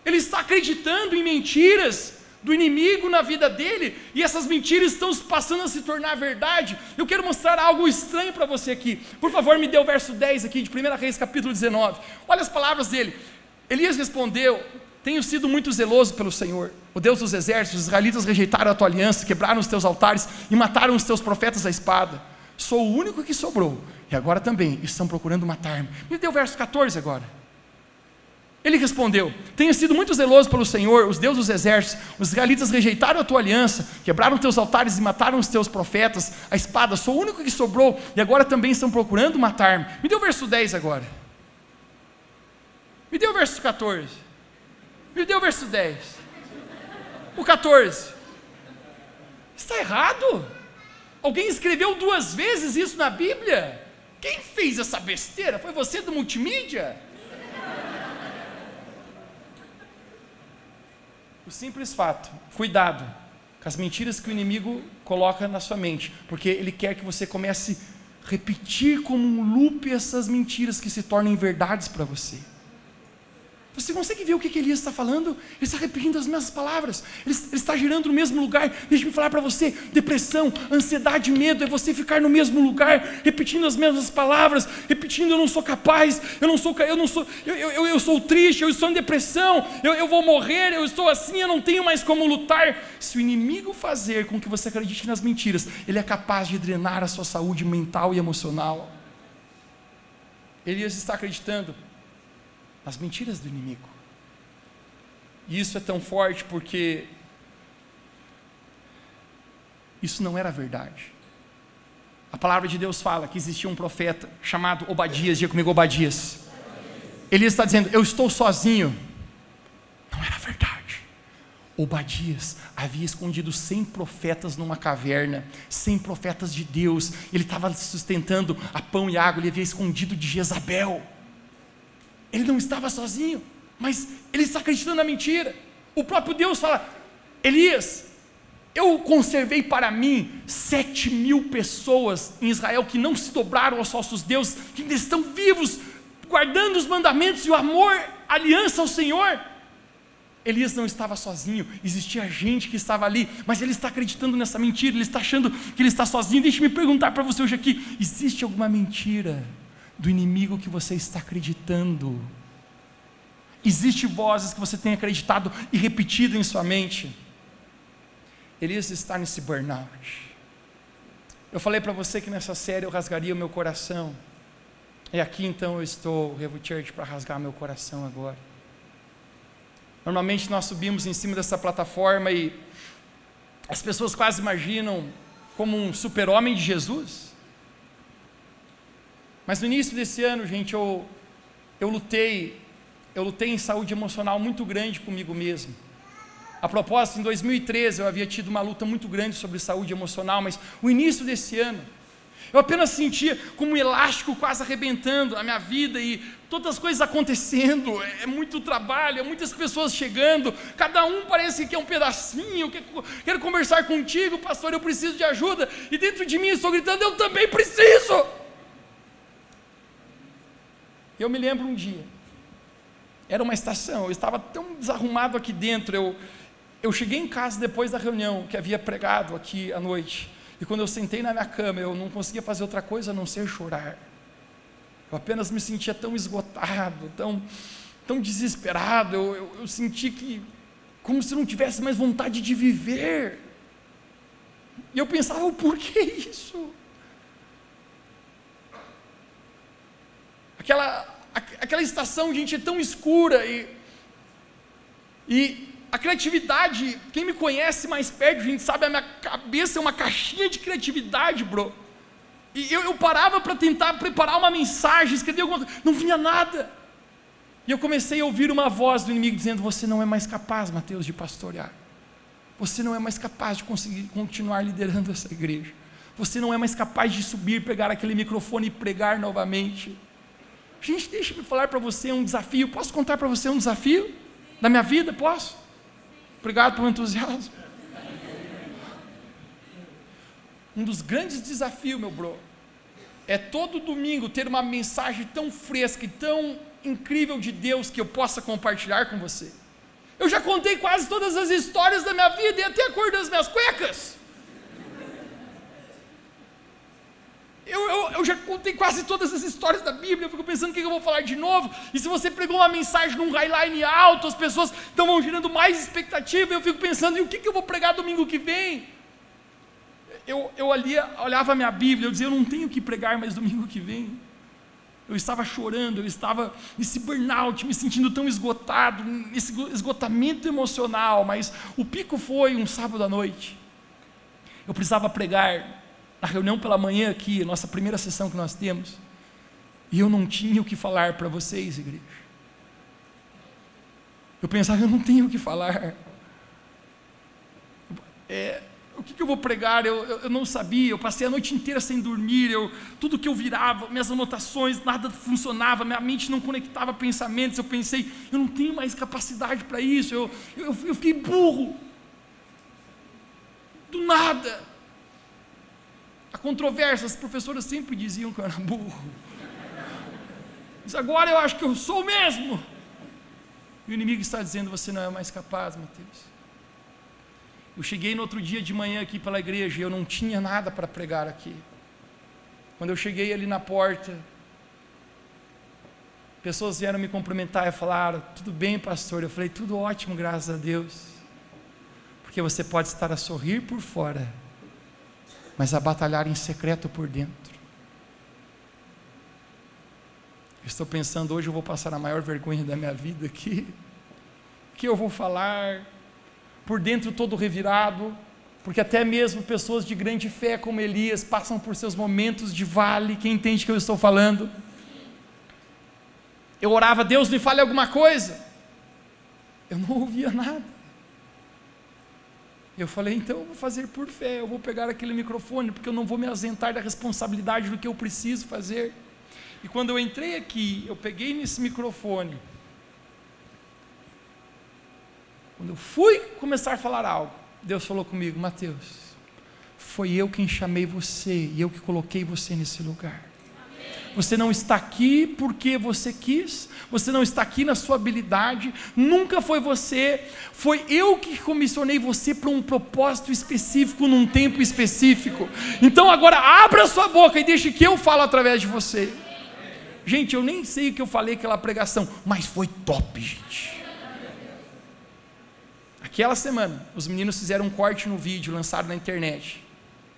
Ele está acreditando em mentiras do inimigo na vida dele, e essas mentiras estão passando a se tornar verdade. Eu quero mostrar algo estranho para você aqui. Por favor, me dê o verso 10 aqui de 1 Reis capítulo 19. Olha as palavras dele. Elias respondeu, tenho sido muito zeloso pelo Senhor, o Deus dos exércitos. Os israelitas rejeitaram a tua aliança, quebraram os teus altares e mataram os teus profetas à espada. sou o único que sobrou, e agora também estão procurando matar-me. Me dê o verso 14 agora. Ele respondeu: tenho sido muito zeloso pelo Senhor, os deuses dos exércitos. Os israelitas rejeitaram a tua aliança, quebraram teus altares e mataram os teus profetas. A espada, sou o único que sobrou, e agora também estão procurando matar-me. Me dê o verso 10 agora. Me dê o verso 14. Me dê o verso 10. O 14. Está errado? Alguém escreveu 2 vezes isso na Bíblia? Quem fez essa besteira? Foi você do multimídia? O simples fato, cuidado com as mentiras que o inimigo coloca na sua mente, porque ele quer que você comece a repetir como um loop essas mentiras que se tornem verdades para você. Você consegue ver o que Elias está falando? Ele está repetindo as mesmas palavras, ele está girando no mesmo lugar. Deixa-me falar para você: depressão, ansiedade, medo é você ficar no mesmo lugar, repetindo as mesmas palavras, repetindo: eu não sou capaz, eu sou triste, eu estou em depressão, eu vou morrer, eu estou assim, eu não tenho mais como lutar. Se o inimigo fazer com que você acredite nas mentiras, ele é capaz de drenar a sua saúde mental e emocional. Elias está acreditando as mentiras do inimigo. E isso é tão forte porque isso não era verdade. A palavra de Deus fala que existia um profeta chamado Obadias. Diga comigo: Obadias. Ele está dizendo: eu estou sozinho. Não era verdade. Obadias havia escondido 100 profetas numa caverna, 100 profetas de Deus. Ele estava sustentando a pão e água. Ele havia escondido de Jezabel. Ele não estava sozinho, mas ele está acreditando na mentira. O próprio Deus fala: Elias, eu conservei para mim 7.000 pessoas em Israel que não se dobraram aos falsos deuses, que ainda estão vivos, guardando os mandamentos e o amor, a aliança ao Senhor. Elias não estava sozinho, existia gente que estava ali, mas ele está acreditando nessa mentira, ele está achando que ele está sozinho. Deixa-me perguntar para você hoje aqui: existe alguma mentira do inimigo que você está acreditando? Existem vozes que você tem acreditado e repetido em sua mente? Elias está nesse burnout. Eu falei para você que nessa série eu rasgaria o meu coração, e aqui então eu estou, Revo Church, para rasgar meu coração agora. Normalmente nós subimos em cima dessa plataforma e as pessoas quase imaginam como um super-homem de Jesus. Mas no início desse ano, gente, eu lutei em saúde emocional muito grande comigo mesmo. A propósito, em 2013 eu havia tido uma luta muito grande sobre saúde emocional, mas o início desse ano, eu apenas sentia como um elástico quase arrebentando a minha vida e todas as coisas acontecendo, é muito trabalho, é muitas pessoas chegando, cada um parece que é um pedacinho, quero conversar contigo, pastor, eu preciso de ajuda, e dentro de mim eu estou gritando: eu também preciso. Eu me lembro um dia, era uma estação, eu estava tão desarrumado aqui dentro, eu cheguei em casa depois da reunião que havia pregado aqui à noite, e quando eu sentei na minha cama, eu não conseguia fazer outra coisa a não ser chorar. Eu apenas me sentia tão esgotado, tão desesperado, eu senti que, como se não tivesse mais vontade de viver, e eu pensava: por que isso? Aquela estação, gente, é tão escura e a criatividade, quem me conhece mais perto, gente, sabe, a minha cabeça é uma caixinha de criatividade, bro. E eu parava para tentar preparar uma mensagem, escrever alguma coisa, não vinha nada. E eu comecei a ouvir uma voz do inimigo dizendo: você não é mais capaz, Mateus, de pastorear. Você não é mais capaz de conseguir continuar liderando essa igreja. Você não é mais capaz de subir, pegar aquele microfone e pregar novamente. Gente, deixa-me falar para você um desafio. Posso contar para você um desafio da minha vida? Posso? Obrigado pelo entusiasmo. Um dos grandes desafios, meu bro, é todo domingo ter uma mensagem tão fresca e tão incrível de Deus que eu possa compartilhar com você. Eu já contei quase todas as histórias da minha vida e até a cor das minhas cuecas. Eu já contei quase todas as histórias da Bíblia, eu fico pensando o que eu vou falar de novo, e se você pregou uma mensagem num highline alto, as pessoas vão gerando mais expectativa, eu fico pensando: e o que eu vou pregar domingo que vem? eu ali olhava a minha Bíblia, eu dizia, eu não tenho que pregar mais domingo que vem. Eu estava chorando, eu estava nesse burnout, me sentindo tão esgotado, nesse esgotamento emocional, mas o pico foi um sábado à noite. Eu precisava pregar na reunião pela manhã aqui, nossa primeira sessão que nós temos, e eu não tinha o que falar para vocês, igreja. Eu pensava, eu não tenho o que falar. O que eu vou pregar? Eu não sabia, eu passei a noite inteira sem dormir, tudo que eu virava, minhas anotações, nada funcionava, minha mente não conectava pensamentos, eu pensei, eu não tenho mais capacidade para isso, eu fiquei burro, do nada. A controvérsia, as professoras sempre diziam que eu era burro, mas agora eu acho que eu sou mesmo, e o inimigo está dizendo, você não é mais capaz, Mateus. Eu cheguei no outro dia de manhã aqui pela igreja e eu não tinha nada para pregar aqui. Quando eu cheguei ali na porta, pessoas vieram me cumprimentar e falaram, tudo bem, pastor? Eu falei, tudo ótimo, graças a Deus. Porque você pode estar a sorrir por fora, mas a batalhar em secreto por dentro. Eu estou pensando, hoje eu vou passar a maior vergonha da minha vida aqui. O que eu vou falar? Por dentro todo revirado, porque até mesmo pessoas de grande fé como Elias passam por seus momentos de vale. Quem entende o que eu estou falando? Eu orava, Deus me fale alguma coisa, eu não ouvia nada. Eu falei, então eu vou fazer por fé, eu vou pegar aquele microfone, porque eu não vou me ausentar da responsabilidade do que eu preciso fazer. E quando eu entrei aqui, eu peguei nesse microfone. Quando eu fui começar a falar algo, Deus falou comigo, Mateus, foi eu quem chamei você, e eu que coloquei você nesse lugar. Você não está aqui porque você quis, você não está aqui na sua habilidade, nunca foi você, foi eu que comissionei você para um propósito específico, num tempo específico. Então agora abra sua boca e deixe que eu falo através de você. Gente, eu nem sei o que eu falei aquela pregação, mas foi top, gente. Aquela semana, os meninos fizeram um corte no vídeo, lançado na internet.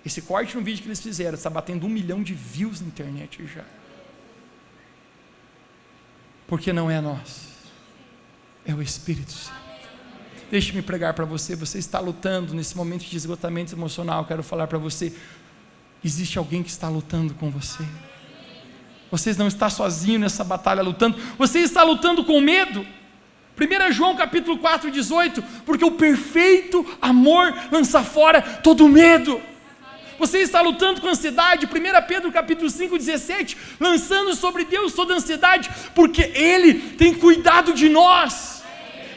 Esse corte no vídeo que eles fizeram, está batendo 1 milhão de views na internet já. Porque não é nós, é o Espírito Santo. Deixe-me pregar para você, você está lutando nesse momento de esgotamento emocional, quero falar para você, existe alguém que está lutando com você. Você não está sozinho nessa batalha lutando, você está lutando com medo. 1 João capítulo 4, 18, porque o perfeito amor lança fora todo medo. Você está lutando com ansiedade, 1 Pedro capítulo 5, 17, lançando sobre Deus toda ansiedade, porque Ele tem cuidado de nós.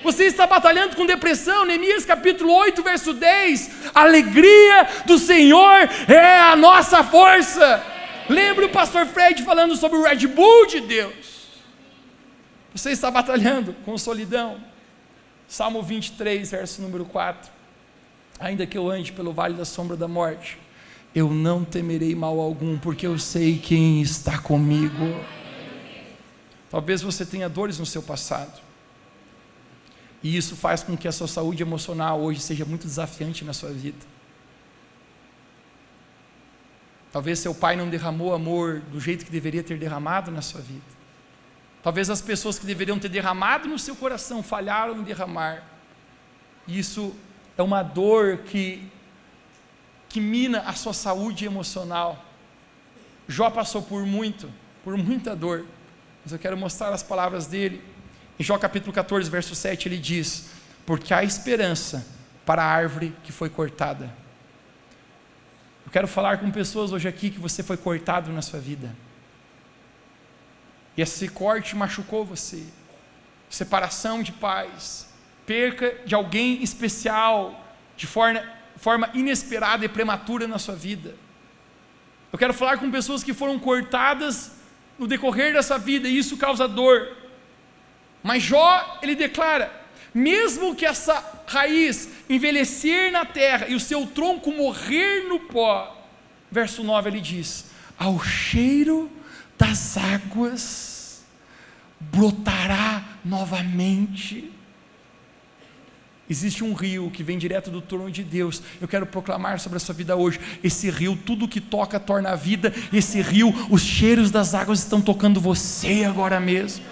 Você está batalhando com depressão, Neemias capítulo 8, verso 10, a alegria do Senhor é a nossa força. Lembra o pastor Fred falando sobre o Red Bull de Deus? Você está batalhando com solidão. Salmo 23, verso número 4. Ainda que eu ande pelo vale da sombra da morte, eu não temerei mal algum, porque eu sei quem está comigo. Talvez você tenha dores no seu passado, e isso faz com que a sua saúde emocional hoje seja muito desafiante na sua vida. Talvez seu pai não derramou amor do jeito que deveria ter derramado na sua vida. Talvez as pessoas que deveriam ter derramado no seu coração falharam em derramar. Isso é uma dor que mina a sua saúde emocional. Jó passou por muita dor, mas eu quero mostrar as palavras dele. Em Jó capítulo 14, verso 7, ele diz, porque há esperança para a árvore que foi cortada. Eu quero falar com pessoas hoje aqui que você foi cortado na sua vida. E esse corte machucou você, separação de pais, perca de alguém especial, de forma inesperada e prematura na sua vida. Eu quero falar com pessoas que foram cortadas no decorrer dessa vida, e isso causa dor. Mas Jó, ele declara, mesmo que essa raiz envelhecer na terra, e o seu tronco morrer no pó, verso 9 ele diz, ao cheiro das águas brotará novamente. Existe um rio que vem direto do trono de Deus. Eu quero proclamar sobre a sua vida hoje. Esse rio, tudo que toca torna a vida. Esse rio, os cheiros das águas estão tocando você agora mesmo.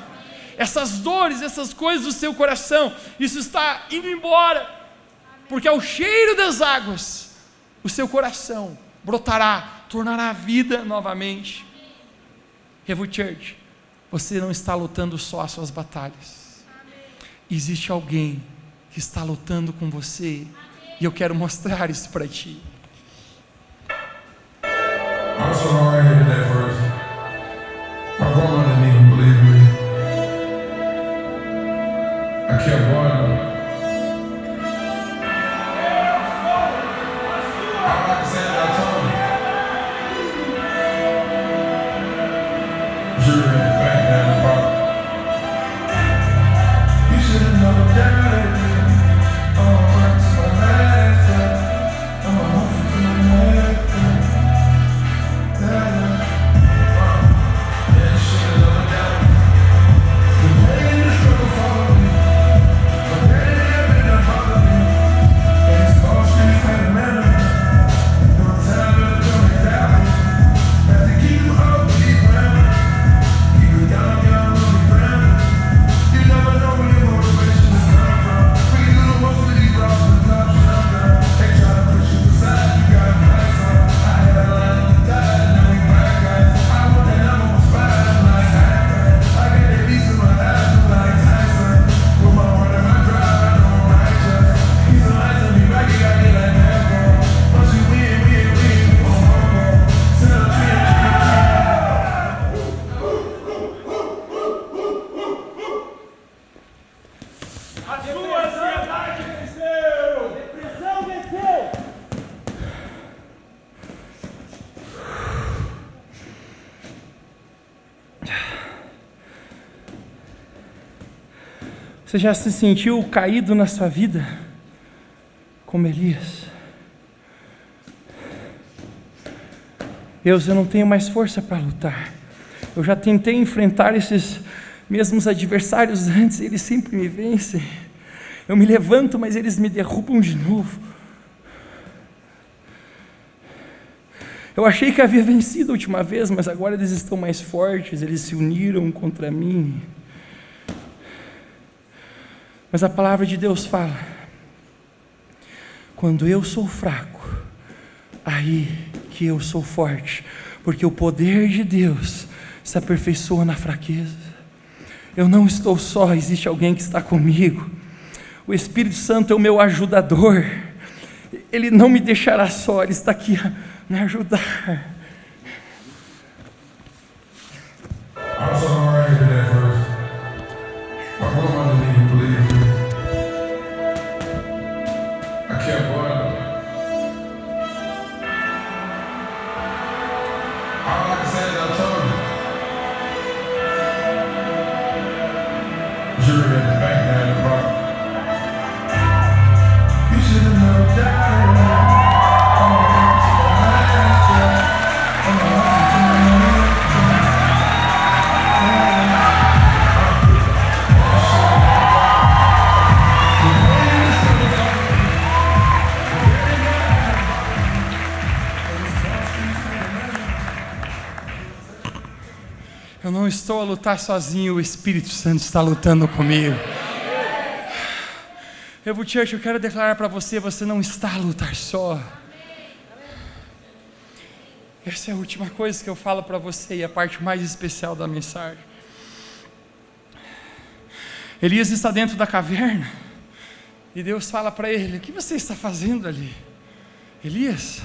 Essas dores, essas coisas do seu coração, isso está indo embora, porque ao cheiro das águas, o seu coração brotará, tornará a vida novamente. Revo Church, você não está lutando só as suas batalhas. Existe alguém que está lutando com você, e eu quero mostrar isso para ti. I'm so hard headed at first. My grandma didn't even believe me. I kept going. All I can say is I told you. Jury back down the bar. You should have never doubted me. Oh, that's my last time. I'm a hustle to my last time. Yeah, you should have never doubted me. The pain and the struggle followed me. But that ain't ever done bother me. And it's called streets had a man. No time to come and down. Had to keep them up, keep running. Keep it down, young, be grounded. You never know where your motivation is coming from. We do the most of these rocks and drops and I'm done. They try to push you aside, you gotta find some. I had a line on the tide, now we black guys. I want that number one spot, I'm like Tyson. I get that beast in my eyes, I'm like Tyson. With my heart and my drive, I know I'm righteous. He's so nice to me, back, you gotta get like that, bro. Once you win, we on home. Send a tree. A sua ansiedade venceu! Depressão venceu! Você já se sentiu caído na sua vida? Como Elias? Deus, eu não tenho mais força para lutar. Eu já tentei enfrentar esses mesmos adversários antes, eles sempre me vencem. Eu me levanto, mas eles me derrubam de novo. Eu achei que havia vencido a última vez, mas agora eles estão mais fortes, eles se uniram contra mim. Mas a palavra de Deus fala: quando eu sou fraco, aí que eu sou forte, porque o poder de Deus se aperfeiçoa na fraqueza. Eu não estou só, existe alguém que está comigo. O Espírito Santo é o meu ajudador. Ele não me deixará só, Ele está aqui a me ajudar. I'm so hard headed at first. My grandma didn't even believe me. I kept going. All I can say is I told you. Jury at the back down the bar. You should have never doubted me. Oh, that's my last time. I'm a hustle to my last time. Eu não estou a lutar sozinho, o Espírito Santo está lutando comigo. Revo Church, eu quero declarar para você, você não está a lutar só. Essa é a última coisa que eu falo para você e a parte mais especial da mensagem. Elias está dentro da caverna e Deus fala para ele: o que você está fazendo ali? Elias,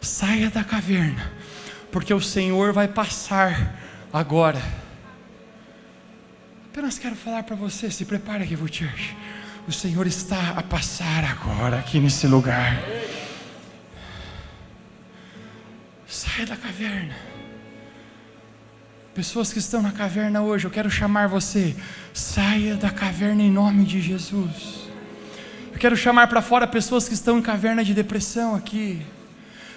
saia da caverna, porque o Senhor vai passar agora. Apenas quero falar para você, se prepare aqui, Revo Church. O Senhor está a passar agora aqui nesse lugar. Saia da caverna. Pessoas que estão na caverna hoje, eu quero chamar você. Saia da caverna em nome de Jesus. Eu quero chamar para fora pessoas que estão em caverna de depressão aqui.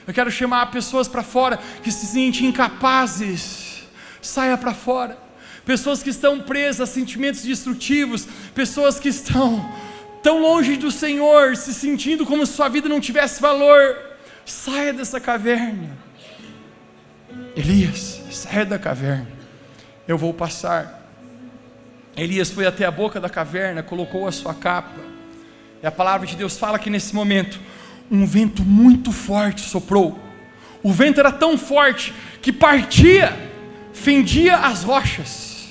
Eu quero chamar pessoas para fora que se sentem incapazes. Saia para fora. Pessoas que estão presas a sentimentos destrutivos, pessoas que estão tão longe do Senhor, se sentindo como se sua vida não tivesse valor, saia dessa caverna. Elias, saia da caverna, eu vou passar. Elias foi até a boca da caverna, colocou a sua capa, e a palavra de Deus fala que nesse momento, um vento muito forte soprou. O vento era tão forte, que partia, fendia as rochas,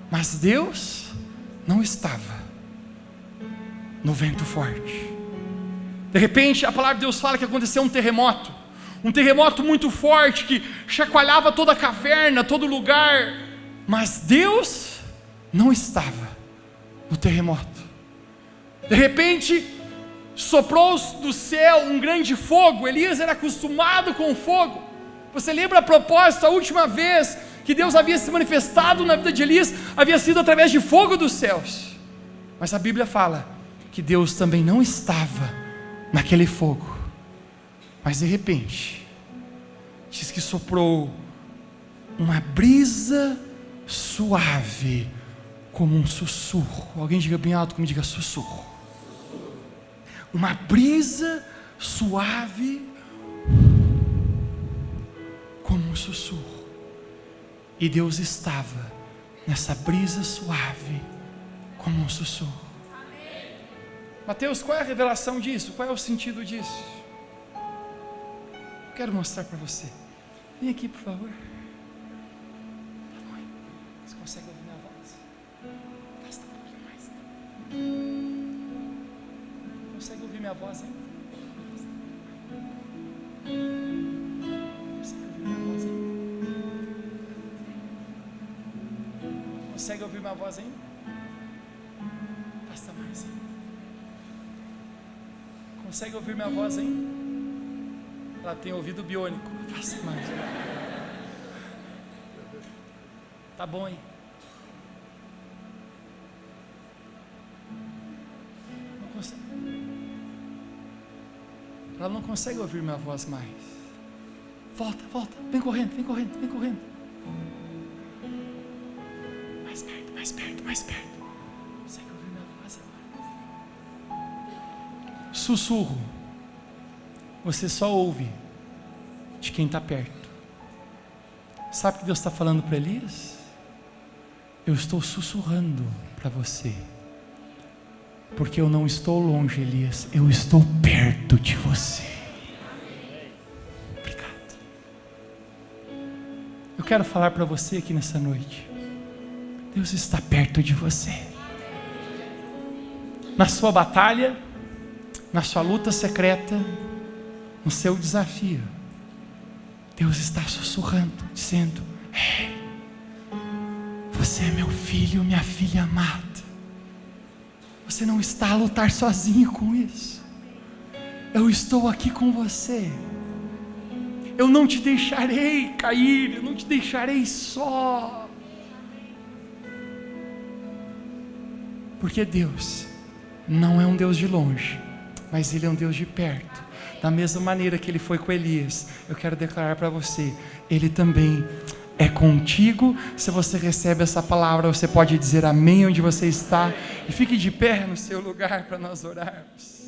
mas Deus não estava no vento forte. De repente a palavra de Deus fala que aconteceu um terremoto muito forte, que chacoalhava toda a caverna, todo lugar, mas Deus não estava no terremoto. De repente soprou do céu um grande fogo. Elias era acostumado com o fogo. Você lembra a propósito, a última vez que Deus havia se manifestado na vida de Elias, havia sido através de fogo dos céus, mas a Bíblia fala que Deus também não estava naquele fogo, mas de repente, diz que soprou uma brisa suave, como um sussurro. Alguém diga bem alto comigo, diga sussurro. Uma brisa suave, como um sussurro, e Deus estava nessa brisa suave, como um sussurro. Mateus, qual é a revelação disso? Qual é o sentido disso? Eu quero mostrar para você. Vem aqui, por favor. Você consegue ouvir minha voz? Gasta um pouquinho mais. Consegue ouvir minha voz, hein? Consegue ouvir minha voz, hein? Consegue ouvir minha voz, hein? Gasta mais, hein? Consegue ouvir minha voz, hein? Ela tem ouvido biônico. Faça mais. Tá bom, hein? Não consegue. Ela não consegue ouvir minha voz mais. Volta, volta. Vem correndo, vem correndo, vem correndo. Mais perto, mais perto, mais perto. Consegue ouvir minha voz agora? Sussurro. Você só ouve de quem está perto. Sabe o que Deus está falando para Elias? Eu estou sussurrando para você, porque eu não estou longe, Elias, eu estou perto de você. Obrigado. Eu quero falar para você aqui nessa noite, Deus está perto de você. Na sua batalha, na sua luta secreta, no seu desafio, Deus está sussurrando, dizendo: ei, você é meu filho, minha filha amada. Você não está a lutar sozinho com isso. Eu estou aqui com você. Eu não te deixarei cair, eu não te deixarei só. Porque Deus não é um Deus de longe, mas Ele é um Deus de perto. Da mesma maneira que Ele foi com Elias, eu quero declarar para você, Ele também é contigo. Se você recebe essa palavra, você pode dizer amém onde você está, e fique de pé no seu lugar para nós orarmos.